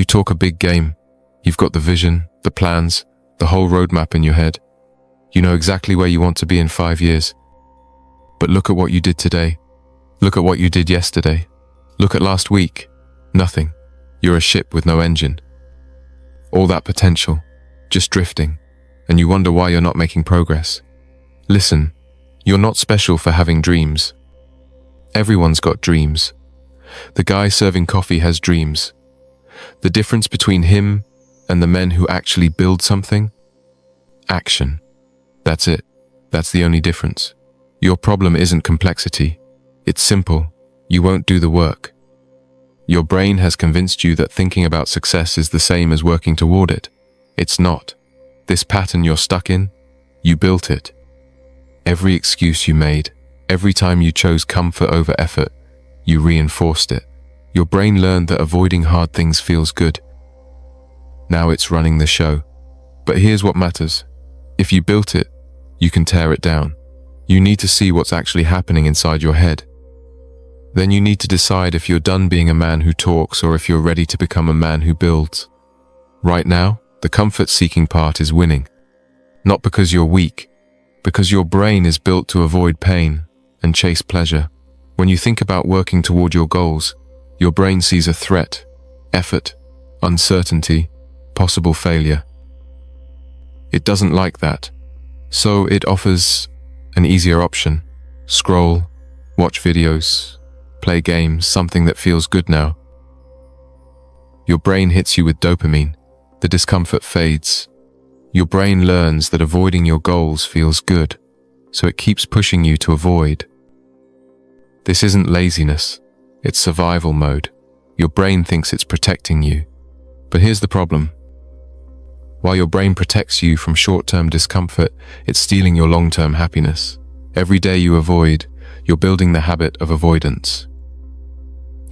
You talk a big game. You've got the vision, the plans, the whole roadmap in your head. You know exactly where you want to be in 5 years. But look at what you did today. Look at what you did yesterday. Look at last week. Nothing. You're a ship with no engine. All that potential, just drifting, and you wonder why you're not making progress. Listen, you're not special for having dreams. Everyone's got dreams. The guy serving coffee has dreams. The difference between him and the men who actually build something? Action. That's it. That's the only difference. Your problem isn't complexity. It's simple. You won't do the work. Your brain has convinced you that thinking about success is the same as working toward it. It's not. This pattern you're stuck in, you built it. Every excuse you made, every time you chose comfort over effort, you reinforced it. Your brain learned that avoiding hard things feels good. Now it's running the show. But here's what matters. If you built it, you can tear it down. You need to see what's actually happening inside your head. Then you need to decide if you're done being a man who talks or if you're ready to become a man who builds. Right now, the comfort-seeking part is winning. Not because you're weak, because your brain is built to avoid pain and chase pleasure. When you think about working toward your goals, your brain sees a threat, effort, uncertainty, possible failure. It doesn't like that, so it offers an easier option. Scroll, watch videos, play games, something that feels good now. Your brain hits you with dopamine. The discomfort fades. Your brain learns that avoiding your goals feels good, so it keeps pushing you to avoid. This isn't laziness, it's survival mode. Your brain thinks it's protecting you. But here's the problem. While your brain protects you from short-term discomfort, it's stealing your long-term happiness. Every day you avoid, you're building the habit of avoidance.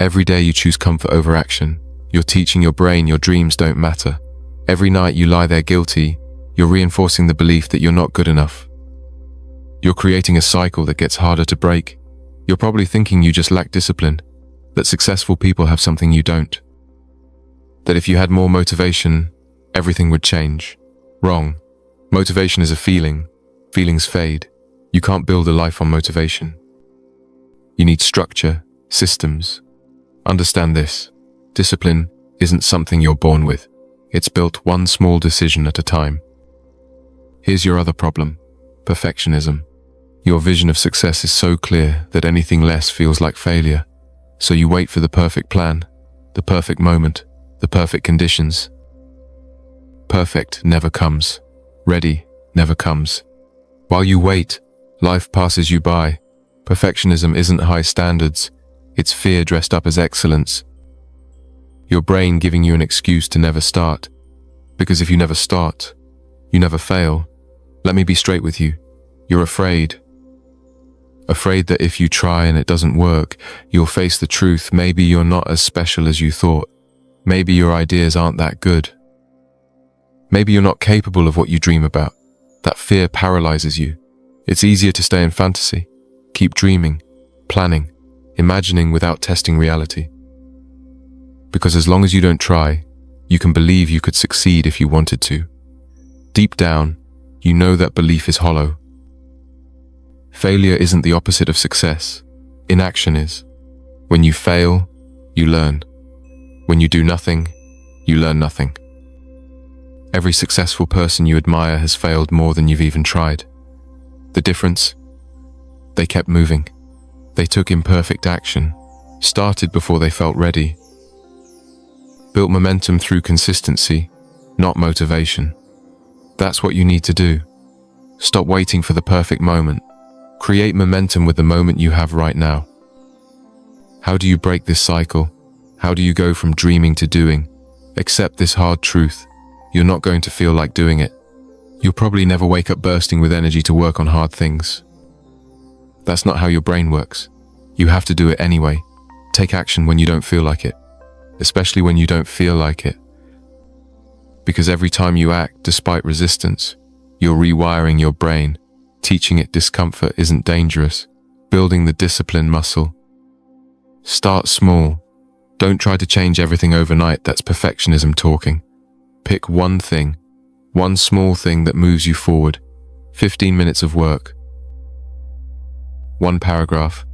Every day you choose comfort over action, you're teaching your brain your dreams don't matter. Every night you lie there guilty, you're reinforcing the belief that you're not good enough. You're creating a cycle that gets harder to break. You're probably thinking you just lack discipline, that successful people have something you don't. That if you had more motivation, everything would change. Wrong. Motivation is a feeling. Feelings fade. You can't build a life on motivation. You need structure, systems. Understand this. Discipline isn't something you're born with. It's built one small decision at a time. Here's your other problem. Perfectionism. Your vision of success is so clear that anything less feels like failure. So you wait for the perfect plan, the perfect moment, the perfect conditions. Perfect never comes. Ready never comes. While you wait, life passes you by. Perfectionism isn't high standards. It's fear dressed up as excellence. Your brain giving you an excuse to never start. Because if you never start, you never fail. Let me be straight with you. You're afraid. Afraid that if you try and it doesn't work, you'll face the truth. Maybe you're not as special as you thought. Maybe your ideas aren't that good. Maybe you're not capable of what you dream about. That fear paralyzes you. It's easier to stay in fantasy. Keep dreaming, planning, imagining without testing reality. Because as long as you don't try, you can believe you could succeed if you wanted to. Deep down, you know that belief is hollow. Failure isn't the opposite of success. Inaction is. When you fail, you learn. When you do nothing, you learn nothing. Every successful person you admire has failed more than you've even tried. The difference? They kept moving. They took imperfect action, started before they felt ready. Built momentum through consistency, not motivation. That's what you need to do. Stop waiting for the perfect moment. Create momentum with the moment you have right now. How do you break this cycle? How do you go from dreaming to doing? Accept this hard truth. You're not going to feel like doing it. You'll probably never wake up bursting with energy to work on hard things. That's not how your brain works. You have to do it anyway. Take action when you don't feel like it. Especially when you don't feel like it. Because every time you act despite resistance, you're rewiring your brain, teaching it discomfort isn't dangerous, building the discipline muscle. Start small. Don't try to change everything overnight. That's perfectionism talking. Pick one thing, one small thing that moves you forward. 15 minutes of work. One paragraph.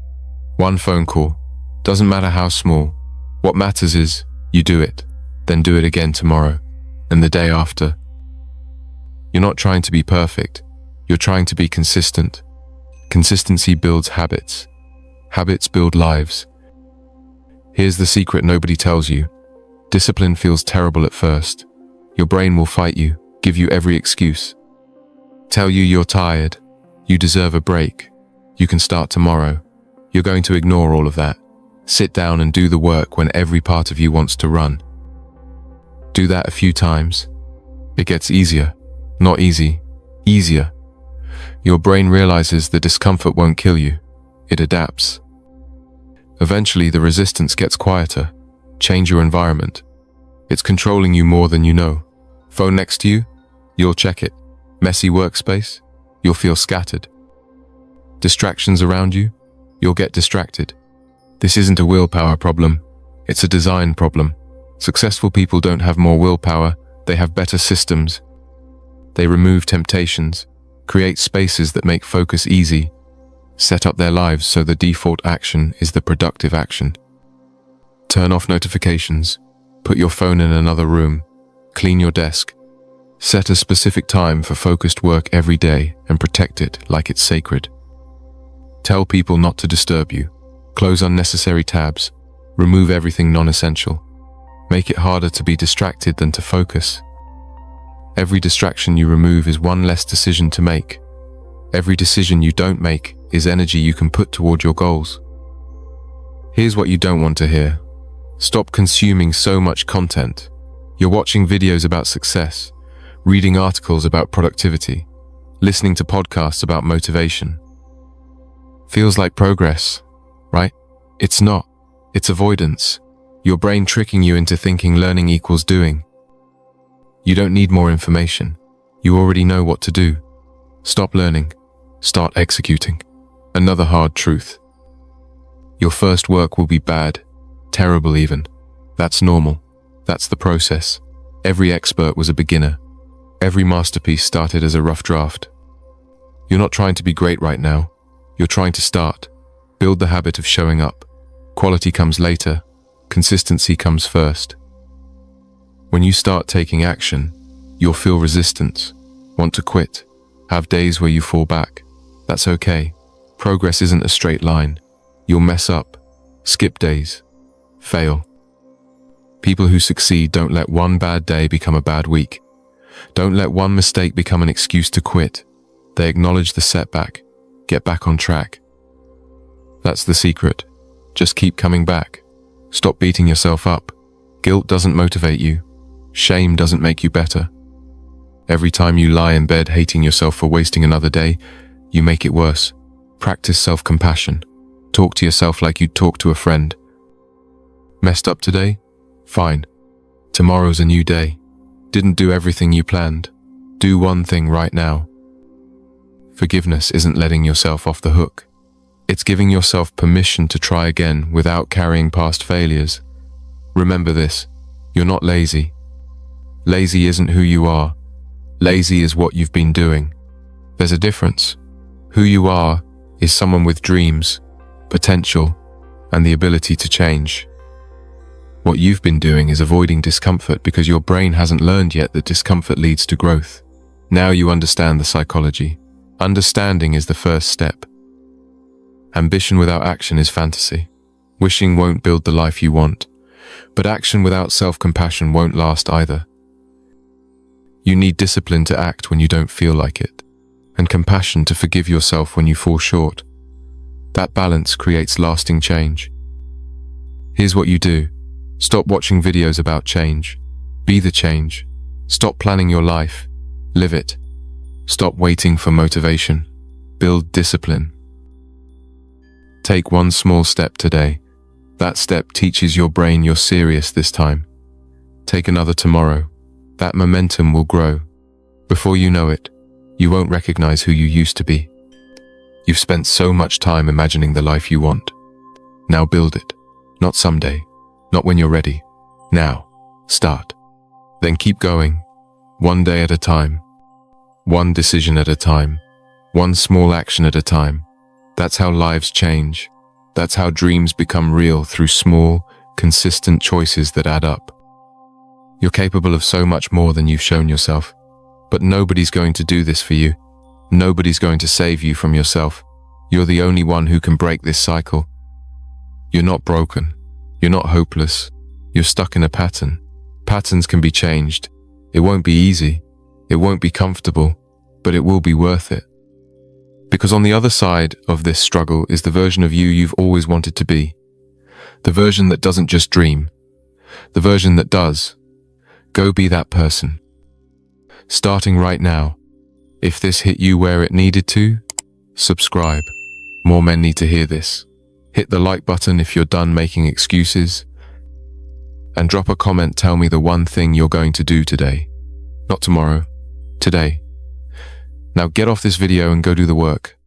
One phone call. Doesn't matter how small. What matters is you do it, then do it again tomorrow, and the day after. You're not trying to be perfect. You're trying to be consistent. Consistency builds habits. Habits build lives. Here's the secret nobody tells you. Discipline feels terrible at first. Your brain will fight you, give you every excuse. Tell you you're tired. You deserve a break. You can start tomorrow. You're going to ignore all of that. Sit down and do the work when every part of you wants to run. Do that a few times. It gets easier. Not easy. Easier. Your brain realizes the discomfort won't kill you. It adapts. Eventually, the resistance gets quieter. Change your environment. It's controlling you more than you know. Phone next to you? You'll check it. Messy workspace? You'll feel scattered. Distractions around you? You'll get distracted. This isn't a willpower problem. It's a design problem. Successful people don't have more willpower. They have better systems. They remove temptations, create spaces that make focus easy, set up their lives so the default action is the productive action. Turn off notifications, put your phone in another room, clean your desk, set a specific time for focused work every day and protect it like it's sacred. Tell people not to disturb you, close unnecessary tabs, remove everything non-essential. Make it harder to be distracted than to focus. Every distraction you remove is one less decision to make. Every decision you don't make is energy you can put toward your goals. Here's what you don't want to hear. Stop consuming so much content. You're watching videos about success, reading articles about productivity, listening to podcasts about motivation. Feels like progress, right? It's not. It's avoidance. Your brain tricking you into thinking learning equals doing. You don't need more information. You already know what to do. Stop learning. Start executing. Another hard truth. Your first work will be bad, terrible even. That's normal. That's the process. Every expert was a beginner. Every masterpiece started as a rough draft. You're not trying to be great right now. You're trying to start. Build the habit of showing up. Quality comes later. Consistency comes first. When you start taking action, you'll feel resistance, want to quit, have days where you fall back. That's okay. Progress isn't a straight line. You'll mess up, skip days, fail. People who succeed don't let one bad day become a bad week. Don't let one mistake become an excuse to quit. They acknowledge the setback, get back on track. That's the secret. Just keep coming back. Stop beating yourself up. Guilt doesn't motivate you. Shame doesn't make you better. Every time you lie in bed hating yourself for wasting another day, you make it worse. Practice self-compassion. Talk to yourself like you'd talk to a friend. Messed up today? Fine. Tomorrow's a new day. Didn't do everything you planned. Do one thing right now. Forgiveness isn't letting yourself off the hook. It's giving yourself permission to try again without carrying past failures. Remember this, you're not lazy. Lazy isn't who you are. Lazy is what you've been doing. There's a difference. Who you are is someone with dreams, potential, and the ability to change. What you've been doing is avoiding discomfort because your brain hasn't learned yet that discomfort leads to growth. Now you understand the psychology. Understanding is the first step. Ambition without action is fantasy. Wishing won't build the life you want, but action without self-compassion won't last either. You need discipline to act when you don't feel like it, and compassion to forgive yourself when you fall short. That balance creates lasting change. Here's what you do. Stop watching videos about change. Be the change. Stop planning your life. Live it. Stop waiting for motivation. Build discipline. Take one small step today. That step teaches your brain you're serious this time. Take another tomorrow. That momentum will grow. Before you know it, you won't recognize who you used to be. You've spent so much time imagining the life you want. Now build it. Not someday, not when you're ready. Now, start. Then keep going, one day at a time, one decision at a time, one small action at a time. That's how lives change. That's how dreams become real, through small, consistent choices that add up. You're capable of so much more than you've shown yourself, but nobody's going to do this for you. Nobody's going to save you from yourself. You're the only one who can break this cycle. You're not broken. You're not hopeless. You're stuck in a pattern. Patterns can be changed. It won't be easy. It won't be comfortable, but it will be worth it. Because on the other side of this struggle is the version of you you've always wanted to be. The version that doesn't just dream. The version that does. Go be that person. Starting right now. If this hit you where it needed to, subscribe. More men need to hear this. Hit the like button if you're done making excuses. And drop a comment, tell me the one thing you're going to do today. Not tomorrow, today. Now get off this video and go do the work.